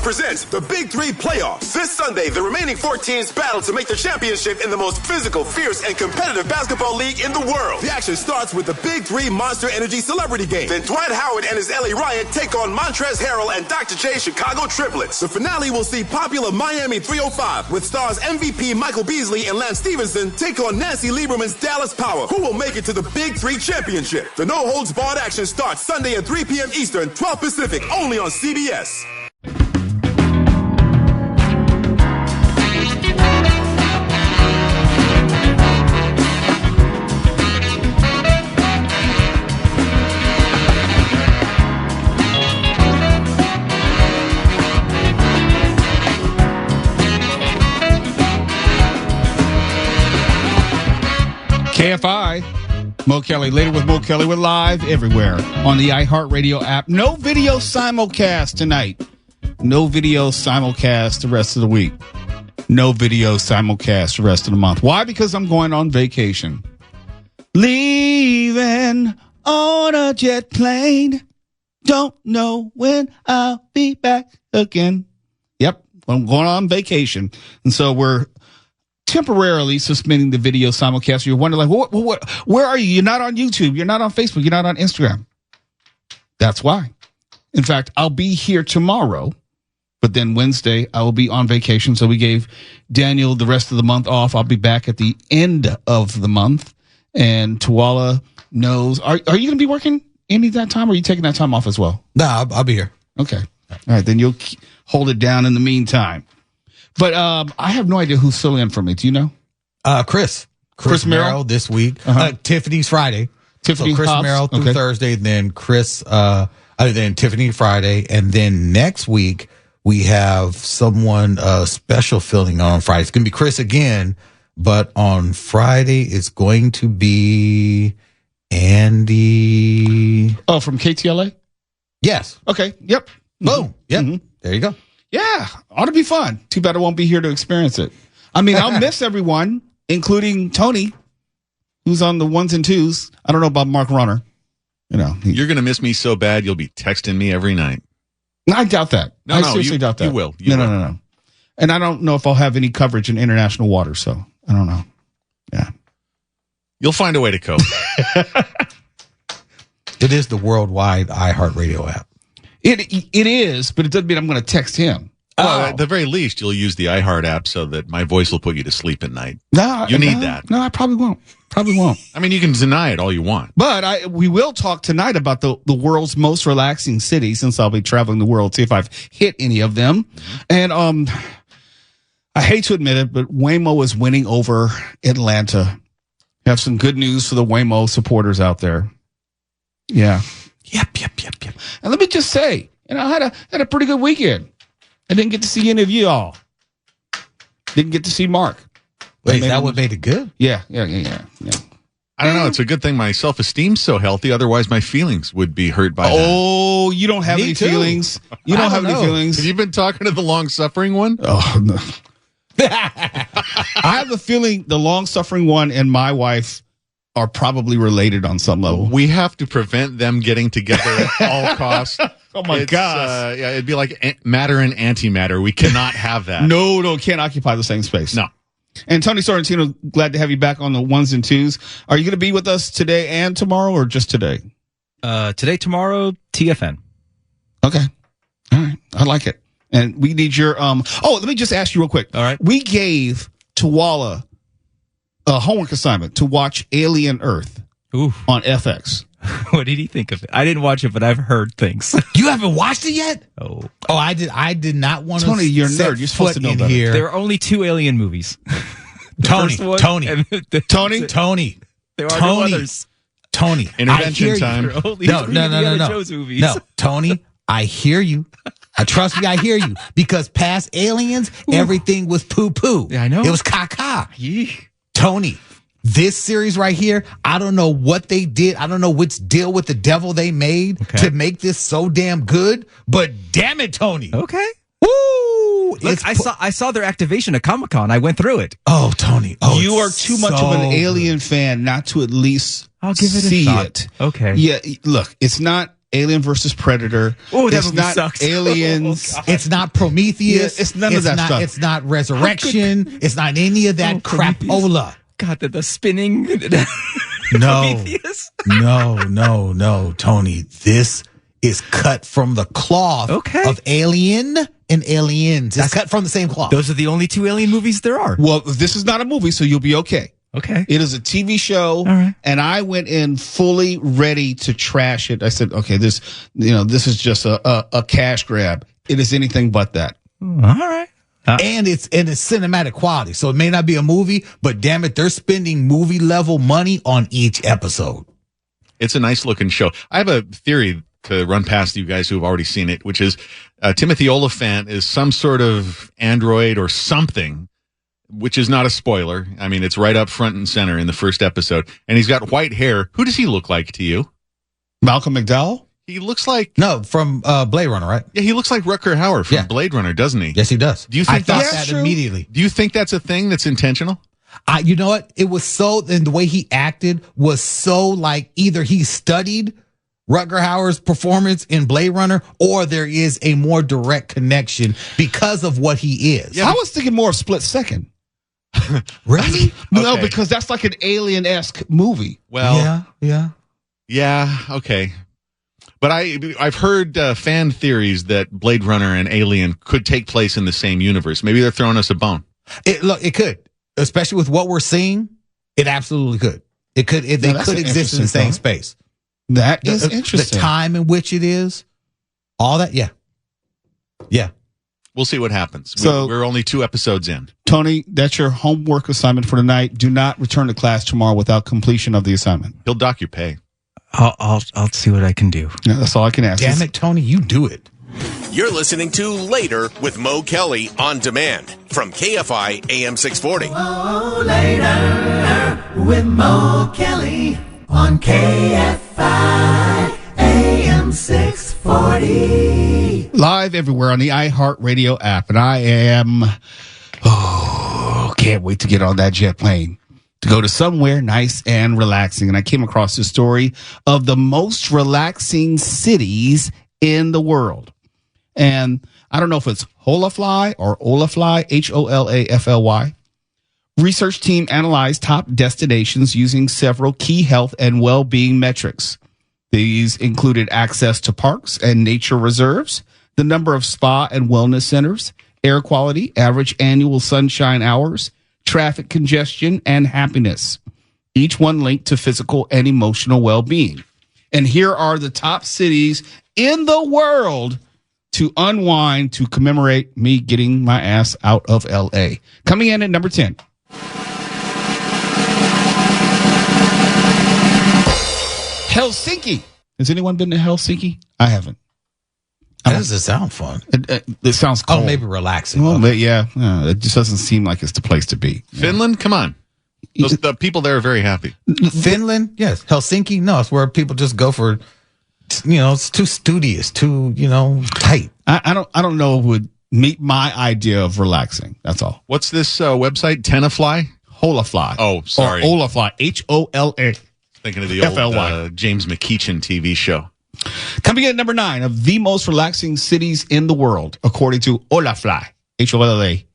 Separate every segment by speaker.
Speaker 1: presents the Big Three Playoffs. This Sunday, the remaining 4 teams battle to make the championship in the most physical, fierce, and competitive basketball league in the world. The action starts with the Big Three Monster Energy Celebrity Game. Then Dwight Howard and his LA Riot take on Montrezl Harrell and Dr. J Chicago Triplets. The finale will see popular Miami 305 with stars MVP Michael Beasley and Lance Stevenson take on Nancy Lieberman's Dallas Power. Who will make it to the Big Three Championship? The no-holds-barred action starts Sunday at 3 p.m. Eastern, 12 Pacific, only on CBS.
Speaker 2: KFI, Mo Kelly, later with Mo Kelly. We're live everywhere on the iHeartRadio app. No video simulcast tonight. No video simulcast the rest of the week. No video simulcast the rest of the month. Why? Because I'm going on vacation. Leaving on a jet plane. Don't know when I'll be back again. Yep, I'm going on vacation. And so we're temporarily suspending the video simulcast. You're wondering, like, what? Where are you? You're not on YouTube. You're not on Facebook. You're not on Instagram. That's why. In fact, I'll be here tomorrow, but then Wednesday I will be on vacation. So we gave Daniel the rest of the month off. I'll be back at the end of the month. And Tuwala knows. Are you going to be working any of that time, or are you taking that time off as well?
Speaker 3: No, I'll be here.
Speaker 2: Okay. All right. Then you'll hold it down in the meantime. But I have no idea who's filling in for me. Do you know?
Speaker 3: Chris Merrill this week. Tiffany's Friday.
Speaker 2: Tiffany
Speaker 3: so Chris
Speaker 2: Hobbs.
Speaker 3: Merrill through Thursday, then then Tiffany Friday, and then next week we have someone special filling on Friday. It's going to be Chris again, but on Friday it's going to be Andy.
Speaker 2: Oh, from KTLA?
Speaker 3: Yes.
Speaker 2: Okay. Yep.
Speaker 3: Boom. Yep.
Speaker 2: Mm-hmm.
Speaker 3: There you go.
Speaker 2: Yeah, ought to be fun. Too bad I won't be here to experience it. I mean, I'll miss everyone, including Tony, who's on the ones and twos. I don't know about Mark Runner. You know,
Speaker 4: you're going to miss me so bad you'll be texting me every night.
Speaker 2: No, I doubt that. I seriously doubt that.
Speaker 4: You will.
Speaker 2: No. And I don't know if I'll have any coverage in international waters, so I don't know. Yeah.
Speaker 4: You'll find a way to cope.
Speaker 3: It is the worldwide iHeartRadio app.
Speaker 2: It is, but it doesn't mean I'm going to text him.
Speaker 4: Well, at the very least, you'll use the iHeart app so that my voice will put you to sleep at night.
Speaker 2: No,
Speaker 4: you need that.
Speaker 2: No, I probably won't.
Speaker 4: I mean, you can deny it all you want.
Speaker 2: But we will talk tonight about the world's most relaxing city, since I'll be traveling the world, see if I've hit any of them. And I hate to admit it, but Waymo is winning over Atlanta. Have some good news for the Waymo supporters out there. Yeah.
Speaker 3: Yep.
Speaker 2: And let me just say, I had a pretty good weekend. I didn't get to see any of you all. Didn't get to see Mark.
Speaker 3: Wait, is that what made it good?
Speaker 2: Yeah.
Speaker 4: I don't know. It's a good thing my self-esteem's so healthy. Otherwise, my feelings would be hurt by that.
Speaker 2: Oh, you don't have any feelings? You don't have any feelings?
Speaker 4: Have you been talking to the long-suffering one?
Speaker 2: Oh, no. I have a feeling the long-suffering one and my wife are probably related on some level.
Speaker 4: We have to prevent them getting together at all costs.
Speaker 2: Oh my gosh.
Speaker 4: Yeah, it'd be like matter and antimatter. We cannot have that.
Speaker 2: No, can't occupy the same space.
Speaker 4: No.
Speaker 2: And Tony Sorrentino, glad to have you back on the ones and twos. Are you going to be with us today and tomorrow, or just today?
Speaker 5: Today, tomorrow, TFN.
Speaker 2: Okay. All right. I like it. And we need your, let me just ask you real quick.
Speaker 5: All right.
Speaker 2: We gave Tuwala a homework assignment to watch Alien Earth on FX.
Speaker 5: What did he think of it? I didn't watch it, but I've heard things.
Speaker 3: You haven't watched it yet?
Speaker 5: Oh,
Speaker 3: I did not want to.
Speaker 2: Tony, you're a nerd. You're supposed to know better.
Speaker 3: Here.
Speaker 5: There are only 2 Alien movies.
Speaker 3: Tony.
Speaker 5: There are no others.
Speaker 3: Tony.
Speaker 4: Intervention time.
Speaker 3: No, Tony, I hear you. Trust me, I hear you. Because past Aliens, everything was poo-poo.
Speaker 5: Yeah, I know.
Speaker 3: It was caca. Tony, this series right here, I don't know what they did. I don't know which deal with the devil they made to make this so damn good. But damn it, Tony.
Speaker 5: Okay.
Speaker 3: Woo!
Speaker 5: Look, I saw their activation at Comic-Con. I went through it.
Speaker 3: Oh, Tony. Oh,
Speaker 2: you are too much of an Alien fan not to at least
Speaker 5: I'll give it
Speaker 2: see
Speaker 5: a shot.
Speaker 2: it.
Speaker 5: Okay.
Speaker 2: Yeah, look, it's not Alien versus Predator.
Speaker 5: Oh, that
Speaker 2: it's
Speaker 5: movie
Speaker 2: not
Speaker 5: sucks.
Speaker 2: Aliens.
Speaker 3: It's not Prometheus.
Speaker 2: Yeah, it's none of that stuff.
Speaker 3: It's not Resurrection. It's not any of that crapola.
Speaker 5: God, the spinning.
Speaker 3: No,
Speaker 5: Prometheus?
Speaker 3: no, Tony. This is cut from the cloth of Alien and Aliens. It's cut from the same cloth.
Speaker 5: Those are the only 2 Alien movies there are.
Speaker 2: Well, this is not a movie, so you'll be okay.
Speaker 5: Okay.
Speaker 2: It is a TV show,
Speaker 5: All right.
Speaker 2: and I went in fully ready to trash it. I said, okay, this is just a cash grab. It is anything but that.
Speaker 5: All right.
Speaker 3: And it's cinematic quality. So it may not be a movie, but damn it, they're spending movie level money on each episode.
Speaker 4: It's a nice looking show. I have a theory to run past you guys who have already seen it, which is Timothy Oliphant is some sort of android or something, which is not a spoiler. I mean, it's right up front and center in the first episode. And he's got white hair. Who does he look like to you?
Speaker 2: Malcolm McDowell?
Speaker 4: He looks like...
Speaker 3: No, from Blade Runner, right?
Speaker 4: Yeah, he looks like Rutger Hauer from Blade Runner, doesn't he?
Speaker 3: Yes, he does.
Speaker 4: Do you think
Speaker 3: I thought
Speaker 4: that's
Speaker 3: that immediately?
Speaker 4: Do you think that's a thing that's intentional?
Speaker 3: You know what? It was so, and the way he acted was so like either he studied Rutger Hauer's performance in Blade Runner, or there is a more direct connection because of what he is.
Speaker 2: Yeah, I was thinking more of Split Second.
Speaker 3: Really?
Speaker 2: No,
Speaker 4: Okay.
Speaker 2: because that's like an Alien-esque movie.
Speaker 4: Well,
Speaker 3: yeah.
Speaker 4: Okay. But I've heard fan theories that Blade Runner and Alien could take place in the same universe. Maybe they're throwing us a bone.
Speaker 3: It could, especially with what we're seeing. It absolutely could. They could exist in the same space.
Speaker 2: That is interesting.
Speaker 3: The time in which it is, all that. Yeah.
Speaker 4: We'll see what happens.
Speaker 2: So-
Speaker 4: We're only 2 episodes in.
Speaker 2: Tony, that's your homework assignment for tonight. Do not return to class tomorrow without completion of the assignment.
Speaker 4: He'll dock your pay.
Speaker 5: I'll see what I can do.
Speaker 2: Yeah, that's all I can ask.
Speaker 3: Damn it, Tony, you do it.
Speaker 1: You're listening to Later with Mo Kelly on demand from KFI AM 640.
Speaker 6: Oh, later with Mo Kelly on KFI AM 640.
Speaker 2: Live everywhere on the iHeartRadio app. And I am, can't wait to get on that jet plane to go to somewhere nice and relaxing. And I came across this story of the most relaxing cities in the world. And I don't know if it's Holafly or Olafly, Holafly. Research team analyzed top destinations using several key health and well-being metrics. These included access to parks and nature reserves, the number of spa and wellness centers, air quality, average annual sunshine hours, traffic congestion, and happiness. Each one linked to physical and emotional well-being. And here are the top cities in the world to unwind to commemorate me getting my ass out of L.A. Coming in at number 10. Helsinki. Has anyone been to Helsinki? I haven't.
Speaker 3: How does it sound fun?
Speaker 2: It sounds cold.
Speaker 3: Oh, maybe relaxing.
Speaker 2: Well, but yeah, it just doesn't seem like it's the place to be.
Speaker 4: Finland? Come on. The people there are very happy.
Speaker 3: Finland? Yes. Helsinki? No, it's where people just go for, it's too studious, too, tight.
Speaker 2: I don't know if it would meet my idea of relaxing. That's all.
Speaker 4: What's this website? Tenafly?
Speaker 2: Holafly.
Speaker 4: Oh, sorry.
Speaker 2: Or Olafly. HOLA.
Speaker 4: Thinking of the old
Speaker 2: FLY.
Speaker 4: James McKeechin TV show.
Speaker 2: Coming in at number 9 of the most relaxing cities in the world, according to Olafly. HOLAFLY.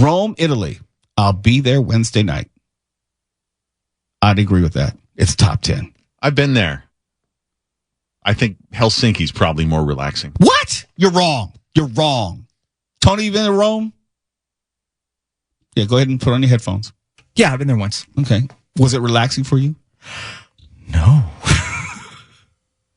Speaker 2: Rome, Italy. I'll be there Wednesday night. I'd agree with that. It's top 10.
Speaker 4: I've been there. I think Helsinki's probably more relaxing.
Speaker 2: What? You're wrong. You're wrong. Tony, you been to Rome? Yeah, go ahead and put on your headphones.
Speaker 5: Yeah, I've been there once.
Speaker 2: Okay. Was it relaxing for you?
Speaker 5: No.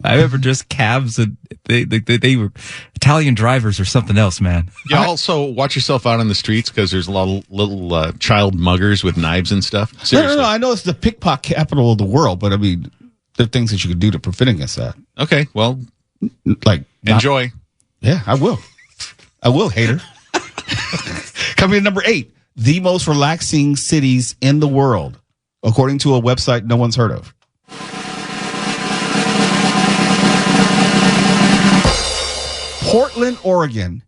Speaker 5: I remember just cabs and they were Italian drivers or something else, man.
Speaker 4: Yeah, also watch yourself out on the streets because there's a lot of little child muggers with knives and stuff. Seriously.
Speaker 2: No. I know it's the pickpocket capital of the world, but I mean, there are things that you could do to prevent against that.
Speaker 4: Okay, well,
Speaker 2: Like,
Speaker 4: enjoy.
Speaker 2: Yeah, I will. Hater. Coming in number 8, the most relaxing cities in the world, according to a website no one's heard of. Portland, Oregon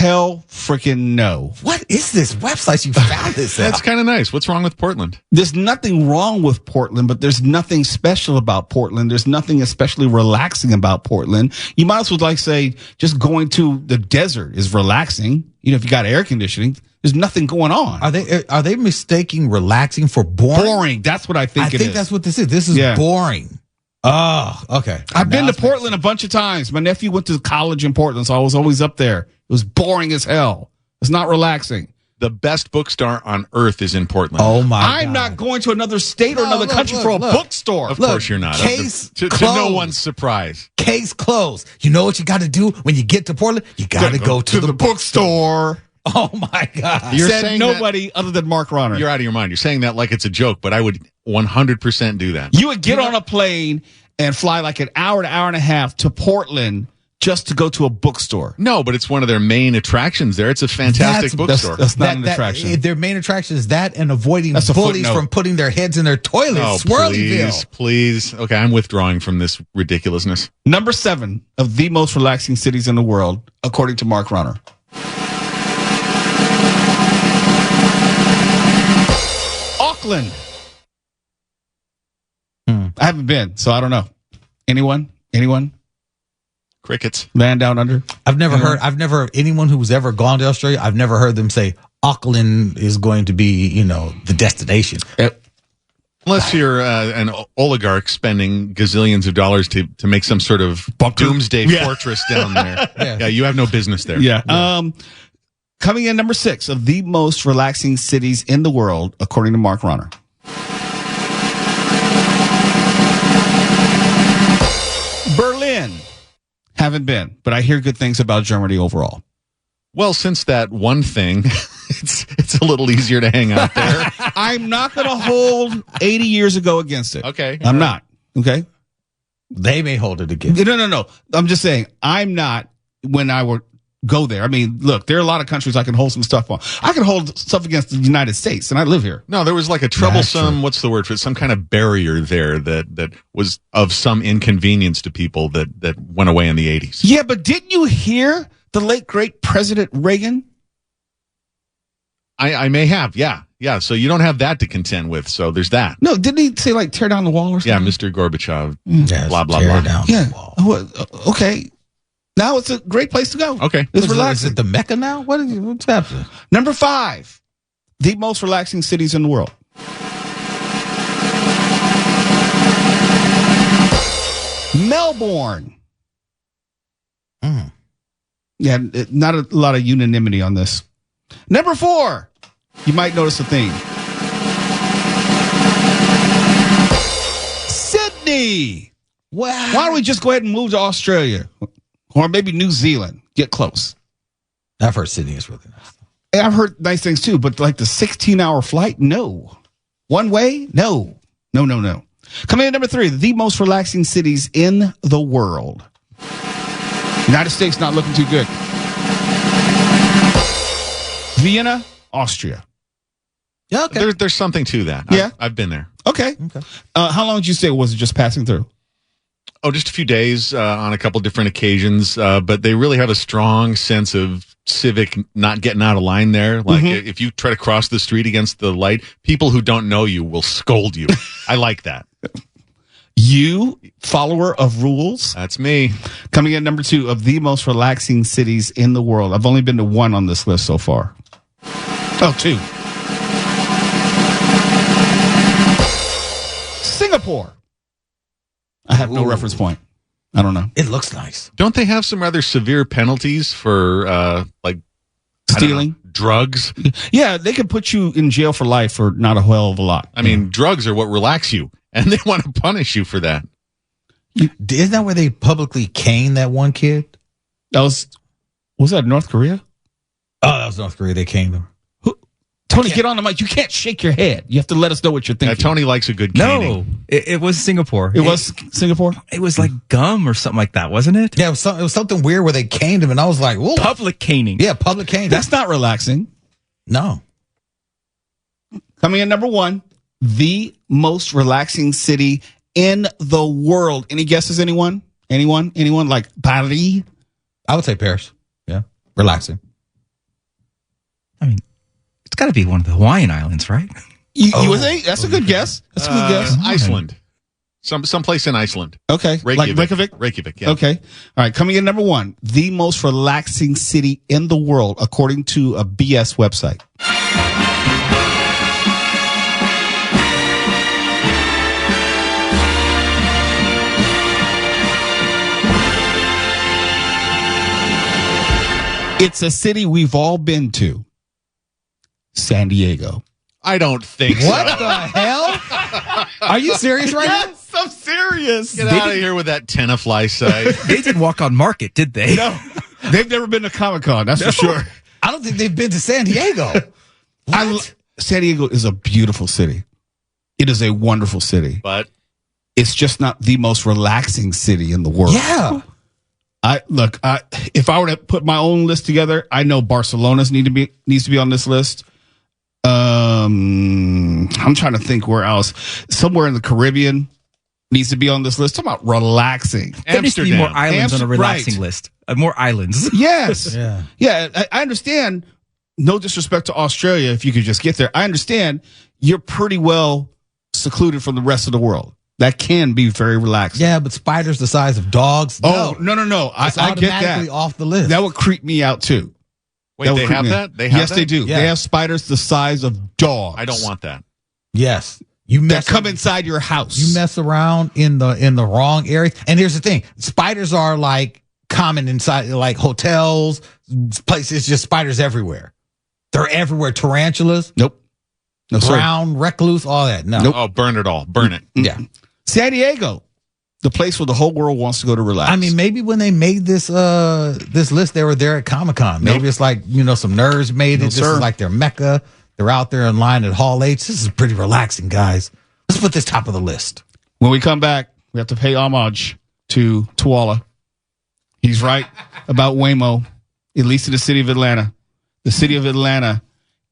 Speaker 2: Hell freaking no.
Speaker 3: What is this website you found this at?
Speaker 4: That's kind of nice. What's wrong with Portland?
Speaker 2: There's nothing wrong with Portland, but there's nothing special about Portland. There's nothing especially relaxing about Portland. You might as well like say just going to the desert is relaxing. If you got air conditioning, there's nothing going on.
Speaker 3: Are they mistaking relaxing for boring?
Speaker 2: Boring. That's what I think it is.
Speaker 3: I think that's what this is. This is boring. Oh, okay.
Speaker 2: I've been to Portland a bunch of times. My nephew went to college in Portland, so I was always up there. It was boring as hell. It's not relaxing.
Speaker 4: The best bookstore on earth is in Portland.
Speaker 3: Oh my God.
Speaker 2: I'm not going to another state or another country for a bookstore.
Speaker 4: Of course you're not.
Speaker 3: Case
Speaker 4: to
Speaker 3: closed.
Speaker 4: no one's surprise.
Speaker 3: Case closed. You know what you got to do when you get to Portland? You got to go to the
Speaker 2: bookstore.
Speaker 3: Oh my God.
Speaker 4: You're
Speaker 2: Said
Speaker 4: saying
Speaker 2: nobody other than Mark Ronner.
Speaker 4: You're out of your mind. You're saying that like it's a joke, but I would 100% do that.
Speaker 2: You would get on a plane and fly like an hour to hour and a half to Portland just to go to a bookstore.
Speaker 4: No, but it's one of their main attractions there. It's a fantastic bookstore.
Speaker 2: That's not an attraction.
Speaker 3: Their main attraction is that and avoiding
Speaker 2: That's a
Speaker 3: bullies
Speaker 2: footnote.
Speaker 3: from putting their heads in their toilets.
Speaker 4: Oh,
Speaker 3: Swirlyville.
Speaker 4: please. Okay, I'm withdrawing from this ridiculousness.
Speaker 2: Number 7 of the most relaxing cities in the world, according to Mark Ronner. Auckland. I haven't been, so I don't know. Anyone?
Speaker 4: Crickets.
Speaker 2: Man down under?
Speaker 3: I've never anyone who's ever gone to Australia, I've never heard them say Auckland is going to be, the destination.
Speaker 4: Unless you're an oligarch spending gazillions of dollars to make some sort of doomsday fortress down there. Yeah, you have no business there.
Speaker 2: Yeah. Coming in number 6 of the most relaxing cities in the world, according to Mark Ronner. Berlin. Haven't been, but I hear good things about Germany overall.
Speaker 4: Well, since that one thing, it's a little easier to hang out there.
Speaker 2: I'm not going to hold 80 years ago against it.
Speaker 4: Okay.
Speaker 2: I'm not. Okay.
Speaker 3: They may hold it against.
Speaker 2: No. I'm just saying I'm not when I would go there. I mean, look, there are a lot of countries I can hold some stuff on. I can hold stuff against the United States, and I live here.
Speaker 4: No, there was like a troublesome, what's the word for it? Some kind of barrier there that was of some inconvenience to people that went away in the 80s.
Speaker 2: Yeah, but didn't you hear the late, great President Reagan?
Speaker 4: I may have, yeah. So you don't have that to contend with. So there's that.
Speaker 2: No, didn't he say like tear down the wall or something?
Speaker 4: Yeah, Mr. Gorbachev.
Speaker 3: Yes,
Speaker 4: blah, blah,
Speaker 3: tear
Speaker 4: blah.
Speaker 3: down
Speaker 2: Yeah.
Speaker 3: the wall.
Speaker 2: Okay. Now it's a great place to go.
Speaker 4: Okay.
Speaker 2: It's
Speaker 3: Is
Speaker 2: relaxing.
Speaker 3: it the Mecca now? What's happening?
Speaker 2: Number 5, the most relaxing cities in the world. Melbourne. Yeah, not a lot of unanimity on this. Number 4, you might notice a theme. Sydney.
Speaker 3: Wow.
Speaker 2: Why don't we just go ahead and move to Australia? Or maybe New Zealand. Get close.
Speaker 3: I've heard Sydney is really nice.
Speaker 2: And I've heard nice things too, but like the 16-hour flight, no. One way, no. No. Coming in at number 3, the most relaxing cities in the world. United States not looking too good. Vienna, Austria.
Speaker 3: Yeah, okay.
Speaker 4: There's something to that.
Speaker 2: Yeah.
Speaker 4: I've been there.
Speaker 2: Okay. How long did you stay? Was it just passing through?
Speaker 4: Oh, just a few days on a couple different occasions, but they really have a strong sense of civic not getting out of line there. Like if you try to cross the street against the light, people who don't know you will scold you. I like that.
Speaker 2: You, follower of rules.
Speaker 4: That's me.
Speaker 2: Coming in number 2 of the most relaxing cities in the world. I've only been to 1 on this list so far. Oh, 2. Singapore. I have no reference point. I don't know.
Speaker 3: It looks nice.
Speaker 4: Don't they have some rather severe penalties for like
Speaker 2: Stealing?
Speaker 4: Drugs?
Speaker 2: Yeah, they could put you in jail for life for not a hell of a lot.
Speaker 4: I mean, drugs are what relax you, and they want to punish you for that.
Speaker 3: Isn't that where they publicly caned that one kid?
Speaker 2: Was that North Korea?
Speaker 3: Oh, that was North Korea. They caned him.
Speaker 2: Tony, get on the mic. You can't shake your head. You have to let us know what you're thinking.
Speaker 4: Tony likes a good caning.
Speaker 5: No, it was Singapore.
Speaker 2: It was Singapore?
Speaker 5: It was like gum or something like that, wasn't it?
Speaker 3: Yeah, it was something weird where they caned him, and I was like, whoa.
Speaker 5: Public caning.
Speaker 3: Yeah, public caning.
Speaker 2: That's not relaxing.
Speaker 3: No.
Speaker 2: Coming in number 1, the most relaxing city in the world. Any guesses, anyone? Anyone? Like Paris?
Speaker 3: I would say Paris. Yeah. Relaxing.
Speaker 5: I mean, it's got to be one of the Hawaiian Islands, right?
Speaker 2: You would think? That's a good guess. That's a good guess.
Speaker 4: Iceland. Someplace in Iceland.
Speaker 2: Okay. Like Reykjavik?
Speaker 4: Reykjavik, yeah.
Speaker 2: Okay. All right. Coming in number 1, the most relaxing city in the world, according to a BS website. It's a city we've all been to. San Diego.
Speaker 4: I don't think
Speaker 3: What
Speaker 4: so.
Speaker 3: the hell? Are you serious right now?
Speaker 2: Yes, I'm serious.
Speaker 4: Get out of here with that Tenafly site.
Speaker 5: They didn't walk on market, did they?
Speaker 2: No, they've never been to Comic-Con, that's for sure.
Speaker 3: I don't think they've been to San Diego.
Speaker 2: San Diego is a beautiful city. It is a wonderful city.
Speaker 4: But
Speaker 2: It's just not the most relaxing city in the world.
Speaker 3: Yeah.
Speaker 2: If I were to put my own list together, I know Barcelona's needs to be on this list. I'm trying to think where else. Somewhere in the Caribbean needs to be on this list. Talk about relaxing.
Speaker 5: There needs to be more
Speaker 4: Amsterdam.
Speaker 5: islands on a relaxing
Speaker 2: Right.
Speaker 5: list. More islands.
Speaker 2: Yes.
Speaker 3: Yeah.
Speaker 2: I understand. No disrespect to Australia if you could just get there. I understand you're pretty well secluded from the rest of the world. That can be very relaxing.
Speaker 3: Yeah, but spiders the size of dogs.
Speaker 2: Oh, no.
Speaker 3: It's
Speaker 2: I get
Speaker 3: automatically
Speaker 2: that.
Speaker 3: off the list.
Speaker 2: That would creep me out too.
Speaker 4: wait,
Speaker 2: That would
Speaker 4: they
Speaker 2: creep
Speaker 4: have
Speaker 2: me
Speaker 4: that?
Speaker 2: out.
Speaker 4: They have
Speaker 2: Yes,
Speaker 4: that?
Speaker 2: they do.
Speaker 3: Yeah.
Speaker 2: They have spiders the size of dogs.
Speaker 4: I don't want that.
Speaker 3: Yes. You
Speaker 2: that
Speaker 3: mess
Speaker 2: come inside your house.
Speaker 3: You mess around in the wrong areas. And here's the thing. Spiders are like common inside like hotels, places, just spiders everywhere. They're everywhere. Tarantulas,
Speaker 2: Nope. No, sir.
Speaker 3: brown, recluse, all that. No.
Speaker 2: Nope.
Speaker 4: Oh, burn it all. Burn it.
Speaker 3: Yeah.
Speaker 2: San Diego, the place where the whole world wants to go to relax.
Speaker 3: I mean, maybe when they made this list, they were there at Comic-Con. Maybe it's like, some nerds made it.
Speaker 2: No,
Speaker 3: This
Speaker 2: sir.
Speaker 3: is like their mecca. They're out there in line at Hall H. This is pretty relaxing, guys. Let's put this top of the list.
Speaker 2: when we come back, we have to pay homage to Tuala. He's right about Waymo, at least in the city of Atlanta. The city of Atlanta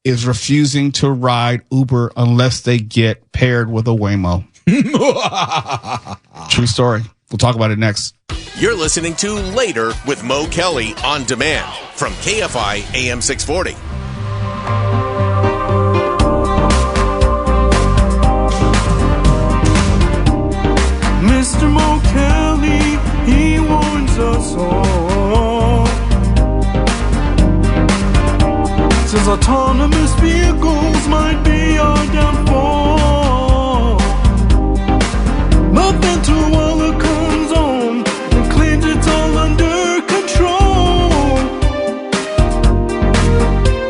Speaker 2: is refusing to ride Uber unless they get paired with a Waymo. True story. We'll talk about it next.
Speaker 1: You're listening to Later with Mo Kelly on demand from KFI AM 640.
Speaker 7: Mr. Mo Kelly, he warns us all. Says autonomous vehicles might be our downfall. But then Tuala comes on and claims it's all under control.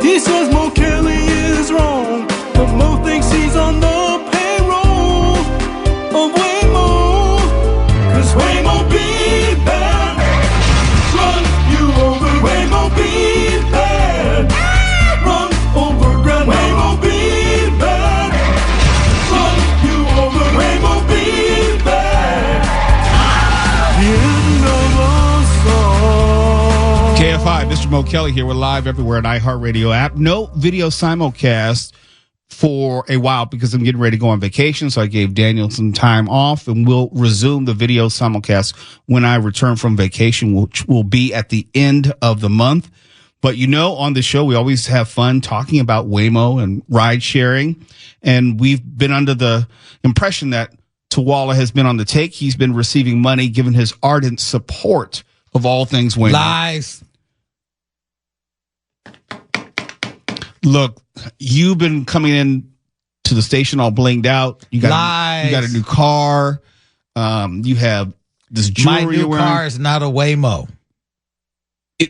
Speaker 7: He says Mo Kelly is wrong, but Mo thinks he's on the payroll of Waymo. Cause Waymo be bad, run you over. Waymo be bad, run over grand. Waymo be bad, run you over. Waymo be bad. The end of our song.
Speaker 2: KFI, Mr. Mo Kelly here. We're live everywhere at iHeartRadio app. No video simulcast for a while because I'm getting ready to go on vacation. So I gave Daniel some time off, and we'll resume the video simulcast when I return from vacation, which will be at the end of the month. But on the show, we always have fun talking about Waymo and ride sharing. And we've been under the impression that Tuala has been on the take. He's been receiving money given his ardent support of all things Waymo.
Speaker 3: Lies.
Speaker 2: Look, you've been coming in to the station all blinged out. You got
Speaker 3: Lies.
Speaker 2: a new car. You have this jewelry
Speaker 3: My
Speaker 2: you're
Speaker 3: new
Speaker 2: wearing.
Speaker 3: car is not a Waymo.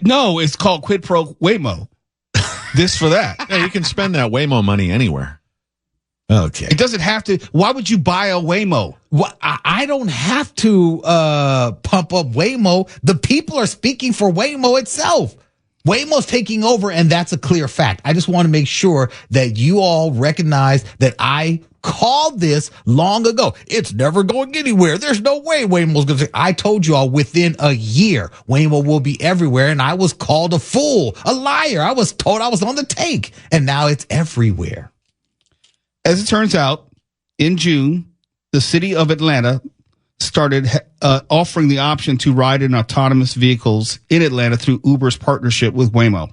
Speaker 2: No, it's called Quid Pro Waymo. This for that.
Speaker 4: Yeah, you can spend that Waymo money anywhere.
Speaker 3: Okay.
Speaker 2: It doesn't have to. Why would you buy a Waymo?
Speaker 3: Well, I don't have to pump up Waymo. The people are speaking for Waymo itself. Waymo's taking over, and that's a clear fact. I just want to make sure that you all recognize that I called this long ago. It's never going anywhere. There's no way Waymo's going to. I told you all within a year, Waymo will be everywhere, and I was called a fool, a liar. I was told I was on the take, and now it's everywhere.
Speaker 2: As it turns out, in June, the city of Atlanta started offering the option to ride in autonomous vehicles in Atlanta through Uber's partnership with Waymo.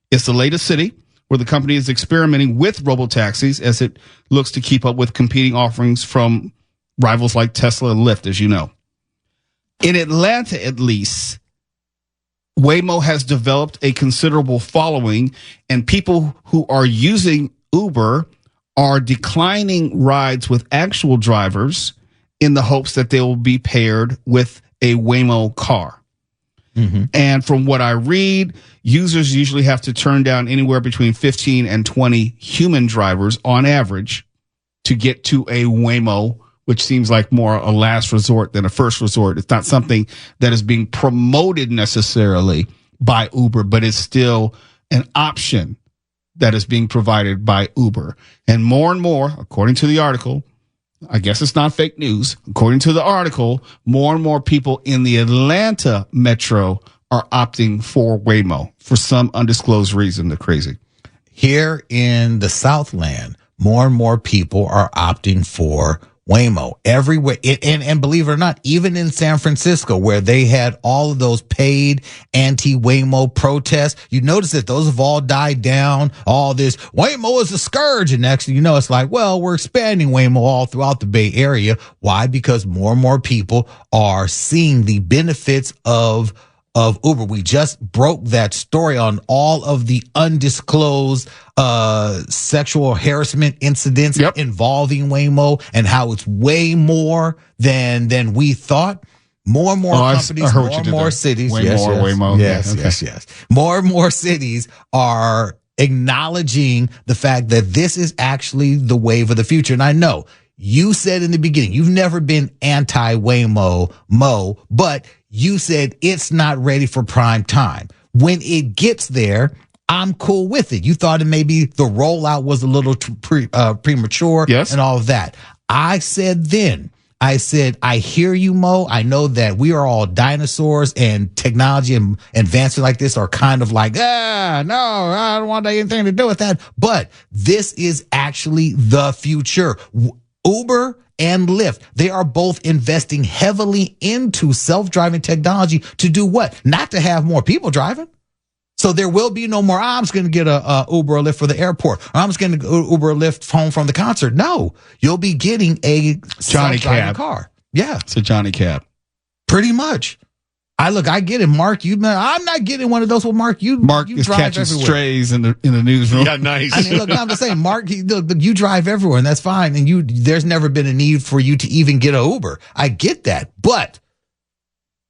Speaker 2: It's the latest city where the company is experimenting with robotaxis as it looks to keep up with competing offerings from rivals like Tesla and Lyft, as you know. In Atlanta, at least, Waymo has developed a considerable following, and people who are using Uber are declining rides with actual drivers in the hopes that they will be paired with a Waymo car. Mm-hmm. And from what I read, users usually have to turn down anywhere between 15 and 20 human drivers on average to get to a Waymo, which seems like more a last resort than a first resort. It's not something that is being promoted necessarily by Uber, but it's still an option that is being provided by Uber. And more, according to the article, I guess it's not fake news. According to the article, more and more people in the Atlanta metro are opting for Waymo for some undisclosed reason. They're crazy.
Speaker 3: Here in the Southland, more and more people are opting for Waymo everywhere. And believe it or not, even in San Francisco, where they had all of those paid anti-Waymo protests, you notice that those have all died down. All this Waymo is a scourge. And next thing you know, it's like, well, we're expanding Waymo all throughout the Bay Area. Why? Because more and more people are seeing the benefits of Uber. We just broke that story on all of the undisclosed sexual harassment incidents involving Waymo and how it's way more than we thought. More and more companies, more and more cities.
Speaker 2: Waymo.
Speaker 3: Yes. More and more cities are acknowledging the fact that this is actually the wave of the future. And I know you said in the beginning, you've never been anti-Waymo, but you said it's not ready for prime time. When it gets there, I'm cool with it. You thought it maybe the rollout was a little too premature and all of that. I said then, I hear you, Mo. I know that we are all dinosaurs and technology and advances like this are kind of like, no, I don't want anything to do with that. But this is actually the future. Uber and Lyft, they are both investing heavily into self-driving technology to do what? Not to have more people driving. So there will be no more, I'm just going to get a Uber or Lyft for the airport, or I'm just going to Uber or Lyft home from the concert. No, you'll be getting a
Speaker 2: Johnny
Speaker 3: self-driving
Speaker 2: Cab
Speaker 3: car. Yeah.
Speaker 2: It's a Johnny Cab.
Speaker 3: Pretty much. I get it, Mark. I'm not getting one of those. Well, Mark you
Speaker 2: is
Speaker 3: drive
Speaker 2: catching
Speaker 3: everywhere.
Speaker 2: strays in the newsroom.
Speaker 4: Yeah, nice.
Speaker 3: I mean, look, I'm just saying, Mark, look, you drive everywhere, and that's fine. And there's never been a need for you to even get a Uber. I get that, but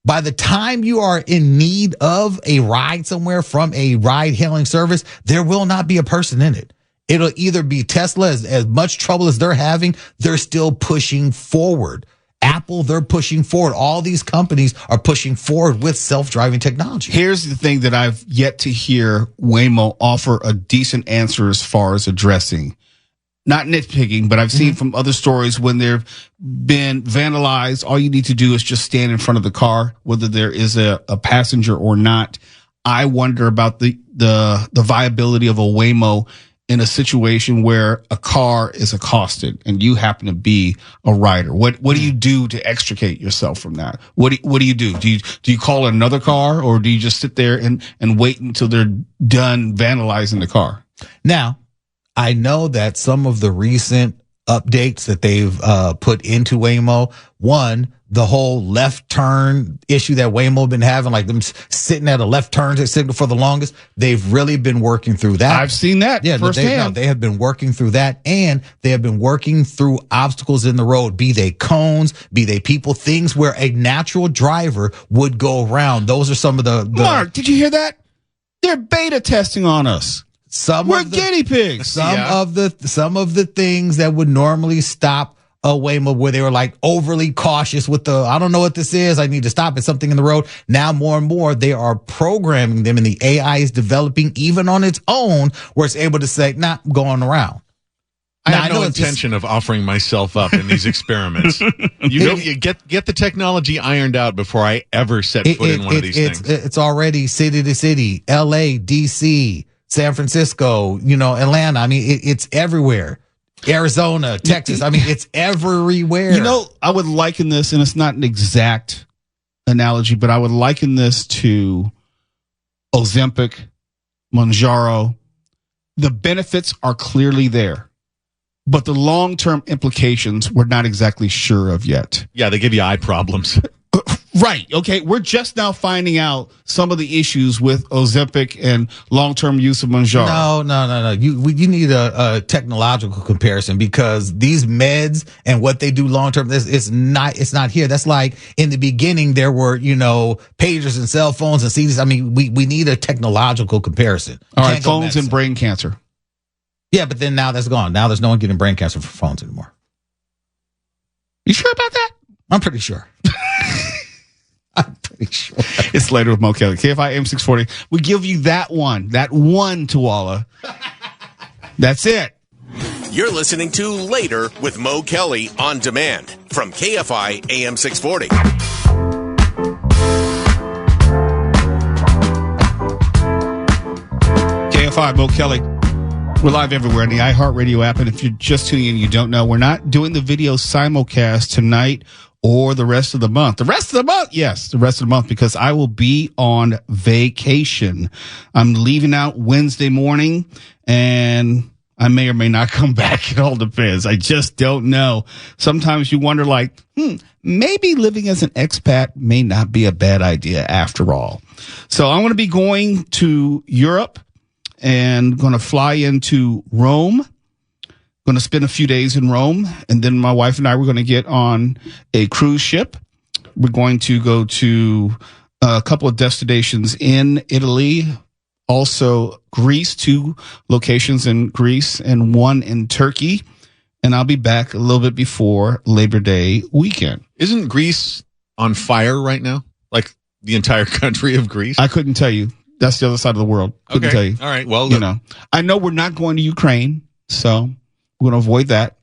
Speaker 3: by the time you are in need of a ride somewhere from a ride-hailing service, there will not be a person in it. It'll either be Tesla, as much trouble as they're having, they're still pushing forward. Apple, they're pushing forward. All these companies are pushing forward with self-driving technology.
Speaker 2: Here's the thing that I've yet to hear Waymo offer a decent answer as far as addressing. Not nitpicking, but I've seen from other stories when they've been vandalized, all you need to do is just stand in front of the car, whether there is a passenger or not. I wonder about the viability of a Waymo in a situation where a car is accosted and you happen to be a rider. What do you do to extricate yourself from that? What do you do? Do you call another car, or do you just sit there and wait until they're done vandalizing the car?
Speaker 3: Now, I know that some of the recent updates that they've put into Waymo, one, the whole left turn issue that Waymo been having, like them sitting at a left turn signal for the longest, they've really been working through that.
Speaker 2: I've seen that firsthand.
Speaker 3: They have been working through that, and they have been working through obstacles in the road, be they cones, be they people, things where a natural driver would go around. Those are some of the
Speaker 2: Mark, did you hear that? They're beta testing on us. We're guinea pigs.
Speaker 3: Some of the things that would normally stop a Waymo, where they were like overly cautious with I don't know what this is, I need to stop at something in the road. Now more and more they are programming them, and the AI is developing even on its own, where it's able to say, nah, I'm going around.
Speaker 4: I have no intention of offering myself up in these experiments. You get the technology ironed out before I ever set foot in one of these things.
Speaker 3: It's already city to city, LA, DC, San Francisco, Atlanta. I mean, it's everywhere. Arizona, Texas. I mean, it's everywhere.
Speaker 2: I would liken this, and it's not an exact analogy, but I would liken this to Ozempic, Mounjaro, the benefits are clearly there, but the long-term implications we're not exactly sure of yet.
Speaker 4: Yeah, they give you eye problems.
Speaker 2: Right. Okay. We're just now finding out some of the issues with Ozempic and long-term use of Mounjaro.
Speaker 3: No. You need a technological comparison, because these meds and what they do long term, it's not here. That's like in the beginning there were, pagers and cell phones and CDs. I mean, we need a technological comparison.
Speaker 2: All right, phones and brain cancer.
Speaker 3: Yeah, but then now that's gone. Now there's no one getting brain cancer for phones anymore.
Speaker 2: You sure about that?
Speaker 3: I'm pretty sure. I'm pretty sure.
Speaker 2: It's later with Mo Kelly. KFI AM 640. We give you that one, Tuala. That's it.
Speaker 1: You're listening to Later with Mo Kelly on demand from KFI AM 640.
Speaker 2: KFI, Mo Kelly. We're live everywhere in the iHeartRadio app. And if you're just tuning in, you don't know, we're not doing the video simulcast tonight or the rest of the month. The rest of the month? Yes, the rest of the month, because I will be on vacation. I'm leaving out Wednesday morning, and I may or may not come back. It all depends. I just don't know. Sometimes you wonder, like, maybe living as an expat may not be a bad idea after all. So I'm going to be going to Europe and going to fly into Rome. Going to spend a few days in Rome, and then my wife and I were going to get on a cruise ship. We're going to go to a couple of destinations in Italy, also Greece, 2 locations in Greece and 1 in Turkey. And I'll be back a little bit before Labor Day weekend.
Speaker 4: Isn't Greece on fire right now? Like the entire country of Greece?
Speaker 2: I couldn't tell you. That's the other side of the world. Couldn't tell you.
Speaker 4: All right. Well,
Speaker 2: I know we're not going to Ukraine, so we're going to avoid that.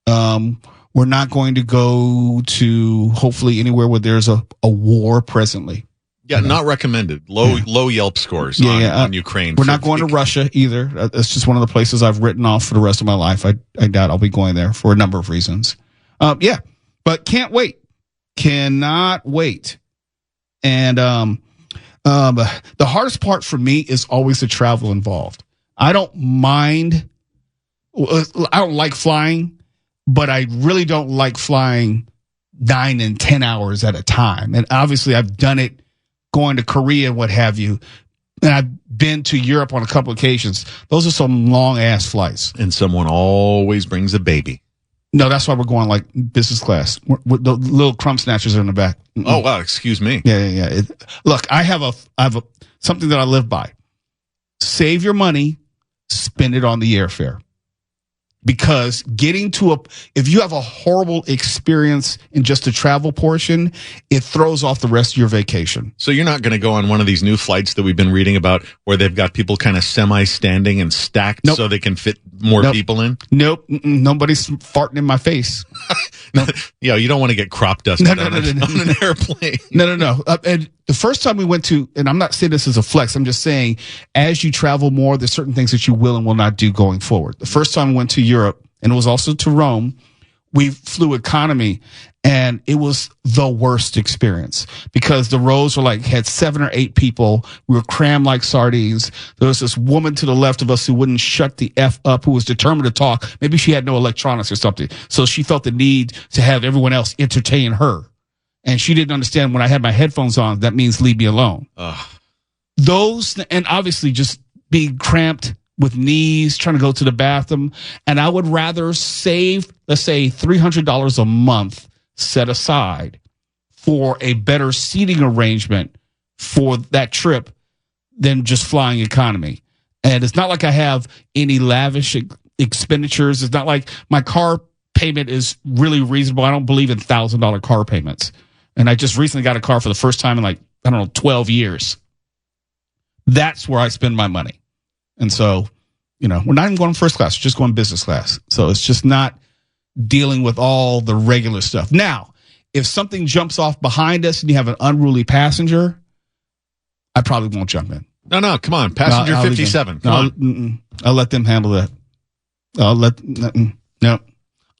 Speaker 2: We're not going to go to, hopefully, anywhere where there's a war presently.
Speaker 4: Yeah, not recommended. Low Yelp scores on Ukraine.
Speaker 2: We're not going to Russia either. It's just one of the places I've written off for the rest of my life. I doubt I'll be going there for a number of reasons. But can't wait. Cannot wait. And the hardest part for me is always the travel involved. I don't mind. I don't like flying, but I really don't like flying 9 and 10 hours at a time. And obviously I've done it going to Korea and what have you. And I've been to Europe on a couple of occasions. Those are some long ass flights.
Speaker 4: And someone always brings a baby.
Speaker 2: No, that's why we're going like business class. The little crumb snatchers are in the back.
Speaker 4: Oh, wow. Excuse me.
Speaker 2: Yeah. Look, I have something that I live by. Save your money, spend it on the airfare. Because if you have a horrible experience in just the travel portion, it throws off the rest of your vacation.
Speaker 4: So you're not going to go on one of these new flights that we've been reading about where they've got people kind of semi-standing and stacked so they can fit more people in?
Speaker 2: Nope. Nobody's farting in my face.
Speaker 4: Nope. Yeah, you don't want to get crop dusted on an airplane.
Speaker 2: No. And the first time we went to, and I'm not saying this as a flex, I'm just saying as you travel more, there's certain things that you will and will not do going forward. The first time we went to Europe, and it was also to Rome, we flew economy, and it was the worst experience because the rows were had 7 or 8 people. We were crammed like sardines. There was this woman to the left of us who wouldn't shut the F up, who was determined to talk. Maybe she had no electronics or something. So she felt the need to have everyone else entertain her. And she didn't understand when I had my headphones on, that means leave me alone.
Speaker 4: Ugh.
Speaker 2: Those, and obviously just being cramped with knees, trying to go to the bathroom. And I would rather save, let's say, $300 a month set aside for a better seating arrangement for that trip than just flying economy. And it's not like I have any lavish expenditures. It's not like my car payment is really reasonable. I don't believe in $1,000 car payments. And I just recently got a car for the first time in 12 years. That's where I spend my money. And so, we're not even going first class, we're just going business class. So it's just not dealing with all the regular stuff. Now, if something jumps off behind us and you have an unruly passenger, I probably won't jump in.
Speaker 4: No, come on. Passenger 57.
Speaker 2: I'll let them handle that. No.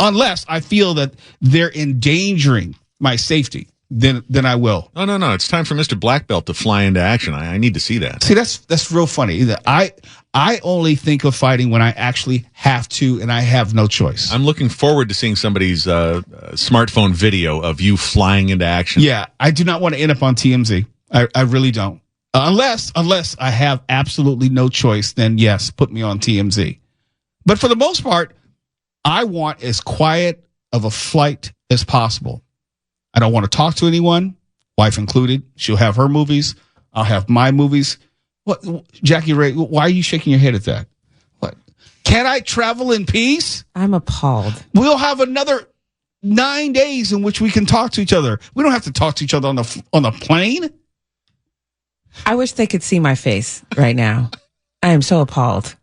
Speaker 2: Unless I feel that they're endangering my safety. then I will.
Speaker 4: No. It's time for Mr. Black Belt to fly into action. I need to see that.
Speaker 2: See, that's real funny. I only think of fighting when I actually have to, and I have no choice.
Speaker 4: I'm looking forward to seeing somebody's smartphone video of you flying into action.
Speaker 2: Yeah, I do not want to end up on TMZ. I really don't. Unless I have absolutely no choice, then yes, put me on TMZ. But for the most part, I want as quiet of a flight as possible. I don't want to talk to anyone, wife included. She'll have her movies. I'll have my movies. What, Jackie Ray, why are you shaking your head at that? What? Can I travel in peace?
Speaker 8: I'm appalled.
Speaker 2: We'll have another 9 days in which we can talk to each other. We don't have to talk to each other on the plane.
Speaker 8: I wish they could see my face right now. I am so appalled.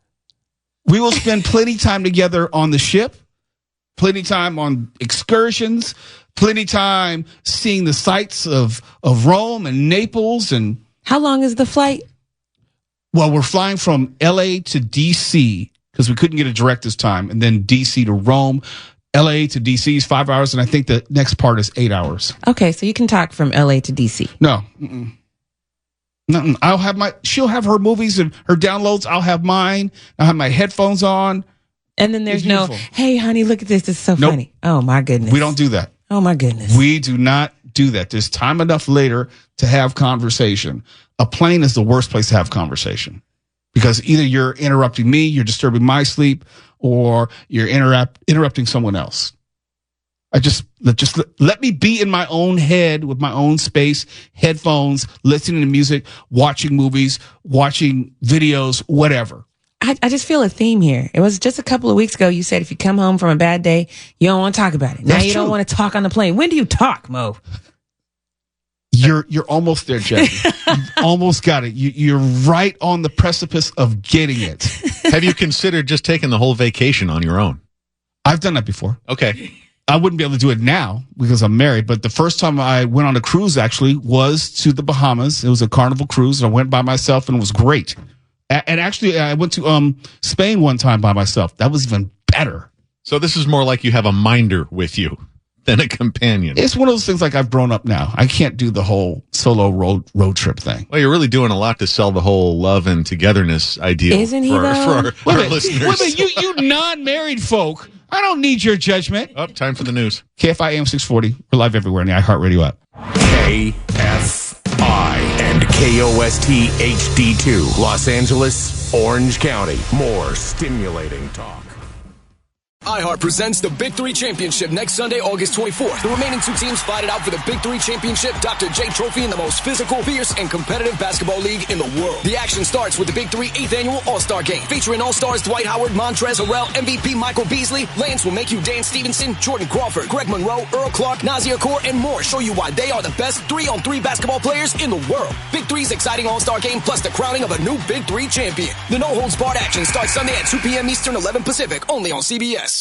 Speaker 2: We will spend plenty time together on the ship, plenty time on excursions, plenty time seeing the sights of Rome and Naples. And
Speaker 8: how long is the flight?
Speaker 2: Well, we're flying from LA to DC because we couldn't get a direct this time, and then DC to Rome. LA to DC is 5 hours, and I think the next part is 8 hours.
Speaker 8: Okay, so you can talk from LA to DC.
Speaker 2: No. I'll have she'll have her movies and her downloads. I'll have mine. I'll have my headphones on.
Speaker 8: And then there's no, hey, honey, look at this. This is so funny. Oh, my goodness.
Speaker 2: We don't do that.
Speaker 8: Oh, my goodness.
Speaker 2: We do not do that. There's time enough later to have conversation. A plane is the worst place to have conversation because either you're interrupting me, you're disturbing my sleep, or you're interrupting someone else. Let me be in my own head with my own space, headphones, listening to music, watching movies, watching videos, whatever.
Speaker 8: I just feel a theme here. It was just a couple of weeks ago. You said if you come home from a bad day, you don't want to talk about it. Now you don't want to talk on the plane. When do you talk, Mo?
Speaker 2: You're almost there, Jackie. You've almost got it. You're right on the precipice of getting it.
Speaker 4: Have you considered just taking the whole vacation on your own?
Speaker 2: I've done that before.
Speaker 4: Okay.
Speaker 2: I wouldn't be able to do it now because I'm married, but the first time I went on a cruise actually was to the Bahamas. It was a Carnival cruise, and I went by myself, and it was great. And actually, I went to Spain one time by myself. That was even better.
Speaker 4: So this is more like you have a minder with you than a companion.
Speaker 2: It's one of those things like I've grown up now. I can't do the whole solo road trip thing.
Speaker 4: Well, you're really doing a lot to sell the whole love and togetherness ideal.
Speaker 8: Isn't he,
Speaker 4: for
Speaker 8: though?
Speaker 4: our listeners.
Speaker 2: Wait, you non-married folk. I don't need your judgment.
Speaker 4: Oh, time for the news.
Speaker 2: KFI AM 640. We're live everywhere in the iHeartRadio app.
Speaker 9: KFI and KOST HD2. Los Angeles, Orange County. More stimulating talk.
Speaker 10: iHeart presents the Big Three Championship next Sunday, August 24th. The remaining two teams fight it out for the Big Three Championship Dr. J Trophy in the most physical, fierce, and competitive basketball league in the world. The action starts with the Big Three 8th Annual All-Star Game, featuring All-Stars Dwight Howard, Montrezl Harrell, MVP Michael Beasley, Lance Will Make You, Dan Stevenson, Jordan Crawford, Greg Monroe, Earl Clark, Nazir Kaur, and more show you why they are the best 3-on-3 basketball players in the world. Big Three's exciting All-Star Game plus the crowning of a new Big Three champion. The no-holds-barred action starts Sunday at 2 p.m. Eastern, 11 Pacific, only on CBS.